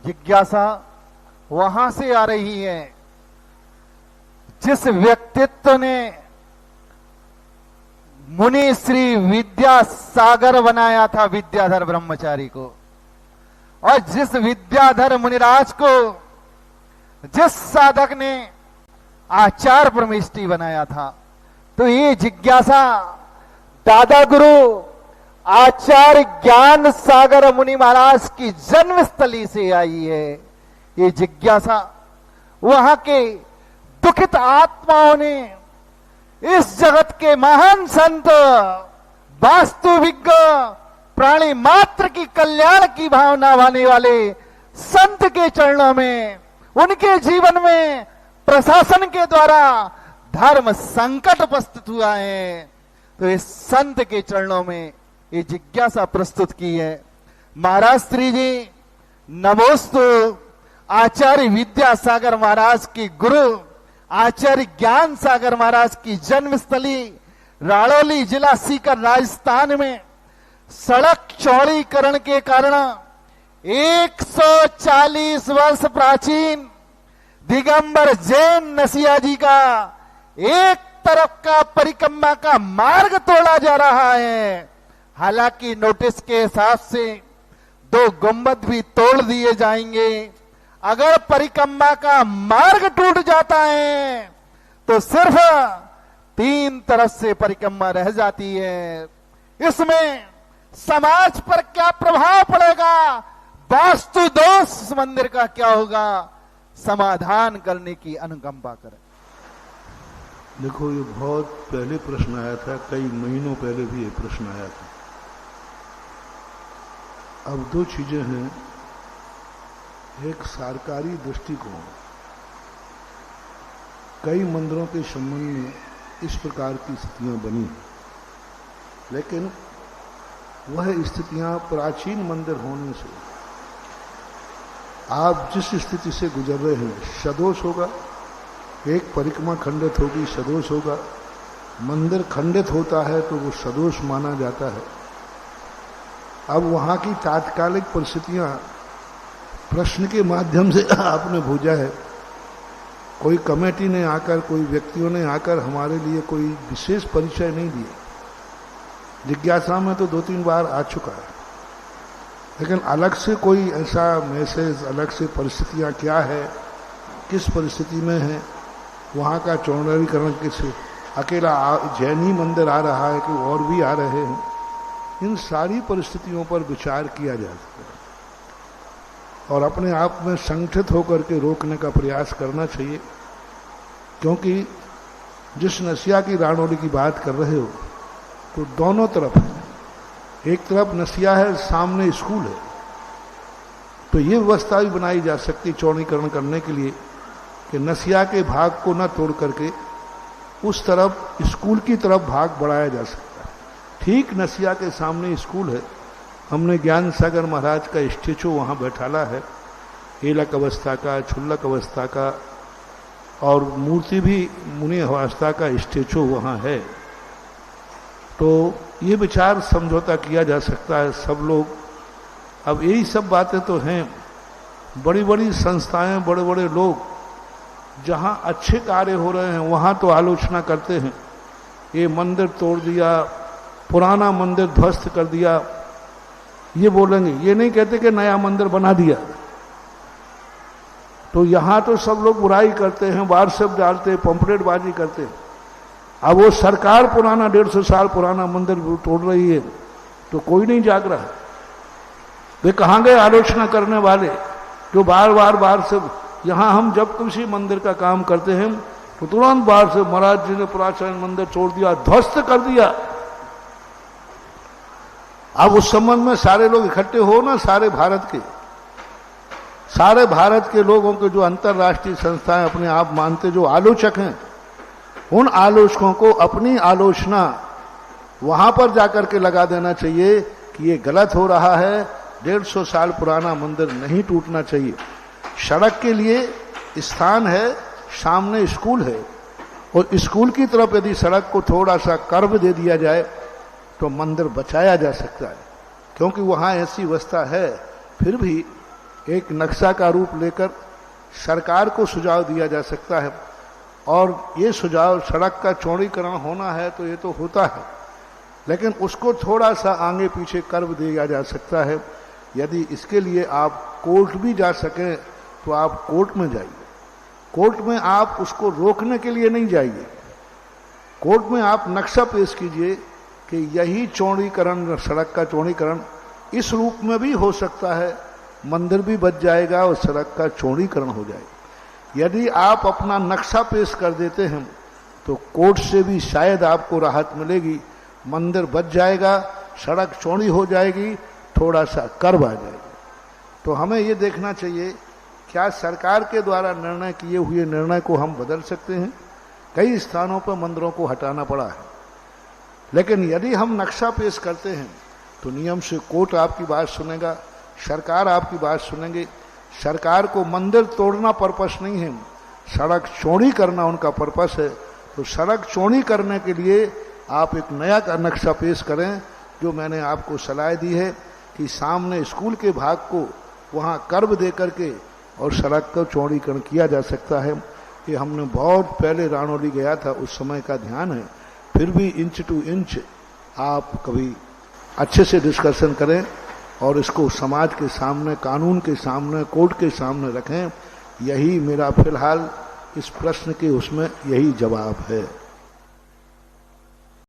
जिज्ञासा वहां से आ रही है जिस व्यक्तित्व ने मुनि श्री विद्यासागर बनाया था विद्याधर ब्रह्मचारी को, और जिस विद्याधर मुनिराज को जिस साधक ने आचार्य परमेष्टि बनाया था। तो ये जिज्ञासा दादा गुरु आचार्य ज्ञान सागर मुनि महाराज की जन्मस्थली से आई है। ये जिज्ञासा वहां के दुखित आत्माओं ने इस जगत के महान संत वास्तुविज्ञ प्राणी मात्र की कल्याण की भावना वाने वाले संत के चरणों में, उनके जीवन में प्रशासन के द्वारा धर्म संकट उपस्थित हुआ है। तो इस संत के चरणों में ये जिज्ञासा प्रस्तुत की है। महाराज श्री जी नमोस्तु आचार्य विद्यासागर महाराज की गुरु आचार्य ज्ञान सागर महाराज की जन्मस्थली राड़ौली जिला सीकर राजस्थान में सड़क चौड़ीकरण के कारण 140 वर्ष प्राचीन दिगंबर जैन नसिया जी का एक तरफ का परिक्रमा का मार्ग तोड़ा जा रहा है। हालांकि नोटिस के हिसाब से 2 गुंबद भी तोड़ दिए जाएंगे। अगर परिक्रमा का मार्ग टूट जाता है तो सिर्फ 3 तरफ से परिक्रमा रह जाती है। इसमें समाज पर क्या प्रभाव पड़ेगा, वास्तु दोष मंदिर का क्या होगा, समाधान करने की अनुकंपा करें। देखो, ये बहुत पहले प्रश्न आया था, कई महीनों पहले भी ये प्रश्न आया था। अब 2 चीजें हैं। एक सरकारी दृष्टिकोण, कई मंदिरों के संबंध में इस प्रकार की स्थितियां बनी, लेकिन वह स्थितियां प्राचीन मंदिर होने से आप जिस स्थिति से गुजर रहे हैं सदोष होगा। एक परिक्रमा खंडित होगी, सदोष होगा। मंदिर खंडित होता है तो वो सदोष माना जाता है। अब वहां की तात्कालिक परिस्थितियां प्रश्न के माध्यम से आपने भेजा है। कोई कमेटी ने आकर, कोई व्यक्तियों ने आकर हमारे लिए कोई विशेष परिचय नहीं दिया। जिज्ञासा में तो 2-3 बार आ चुका है, लेकिन अलग से कोई ऐसा मैसेज, अलग से परिस्थितियां क्या है, किस परिस्थिति में है, वहाँ का चौड़ीकरण किस, अकेला जैन ही मंदिर आ रहा है कि और भी आ रहे हैं, इन सारी परिस्थितियों पर विचार किया जा सकता है और अपने आप में संगठित होकर के रोकने का प्रयास करना चाहिए। क्योंकि जिस नसिया की राड़ौली की बात कर रहे हो तो दोनों तरफ है। एक तरफ नसिया है, सामने स्कूल है, तो ये व्यवस्था भी बनाई जा सकती चौड़ीकरण करने के लिए कि नसिया के भाग को न तोड़ करके उस तरफ स्कूल की तरफ भाग बढ़ाया जा सकता है। ठीक नसिया के सामने स्कूल है। हमने ज्ञान सागर महाराज का स्टेचू वहाँ बैठाला है, एलक अवस्था का, छुल्लक अवस्था का, और मूर्ति भी मुनि अवस्था का स्टेचू वहाँ है। तो ये विचार समझौता किया जा सकता है सब लोग। अब यही सब बातें तो हैं। बड़ी बड़ी संस्थाएं, बड़े बड़े लोग जहाँ अच्छे कार्य हो रहे हैं वहाँ तो आलोचना करते हैं, ये मंदिर तोड़ दिया, पुराना मंदिर ध्वस्त कर दिया, ये बोलेंगे। ये नहीं कहते कि नया मंदिर बना दिया। तो यहाँ तो सब लोग बुराई करते हैं, व्हाट्सएप डालते हैं, पंपलेटबाजी करते हैं। अब वो सरकार पुराना 150 साल पुराना मंदिर तोड़ रही है तो कोई नहीं जाग रहा। वे कहाँ गए आलोचना करने वाले जो बार से। यहाँ हम जब किसी मंदिर का काम करते हैं तो तुरंत बाहर से महाराज जी ने प्राचीन मंदिर तोड़ दिया, ध्वस्त कर दिया। अब उस संबंध में सारे लोग इकट्ठे हो ना, सारे भारत के लोगों के जो अंतर्राष्ट्रीय संस्थाएं अपने आप मानते जो आलोचक हैं, उन आलोचकों को अपनी आलोचना वहां पर जाकर के लगा देना चाहिए कि ये गलत हो रहा है, 150 साल पुराना मंदिर नहीं टूटना चाहिए। सड़क के लिए स्थान है, सामने स्कूल है, और स्कूल की तरफ यदि सड़क को थोड़ा सा कर्व दे दिया जाए तो मंदिर बचाया जा सकता है। क्योंकि वहाँ ऐसी व्यवस्था है, फिर भी एक नक्शा का रूप लेकर सरकार को सुझाव दिया जा सकता है। और ये सुझाव सड़क का चौड़ीकरण होना है तो ये तो होता है, लेकिन उसको थोड़ा सा आगे पीछे कर्व दिया जा सकता है। यदि इसके लिए आप कोर्ट भी जा सकें तो आप कोर्ट में जाइए। कोर्ट में आप उसको रोकने के लिए नहीं जाइए, कोर्ट में आप नक्शा पेश कीजिए कि यही चौड़ीकरण, सड़क का चौड़ीकरण इस रूप में भी हो सकता है, मंदिर भी बच जाएगा और सड़क का चौड़ीकरण हो जाएगा। यदि आप अपना नक्शा पेश कर देते हैं तो कोर्ट से भी शायद आपको राहत मिलेगी, मंदिर बच जाएगा, सड़क चौड़ी हो जाएगी, थोड़ा सा कर्व आ जाएगा। तो हमें ये देखना चाहिए क्या सरकार के द्वारा निर्णय किए हुए निर्णय को हम बदल सकते हैं। कई स्थानों पर मंदिरों को हटाना पड़ा है, लेकिन यदि हम नक्शा पेश करते हैं तो नियम से कोर्ट आपकी बात सुनेगा, सरकार आपकी बात सुनेंगे। सरकार को मंदिर तोड़ना पर्पस नहीं है, सड़क चौड़ी करना उनका पर्पस है। तो सड़क चौड़ी करने के लिए आप एक नया नक्शा पेश करें, जो मैंने आपको सलाह दी है कि सामने स्कूल के भाग को वहाँ कर्व दे करके और सड़क का चौड़ीकरण किया जा सकता है। ये हमने बहुत पहले राणौली गया था, उस समय का ध्यान है। फिर भी इंच टू इंच आप कभी अच्छे से डिस्कशन करें और इसको समाज के सामने, कानून के सामने, कोर्ट के सामने रखें। यही मेरा फिलहाल इस प्रश्न के उसमें यही जवाब है।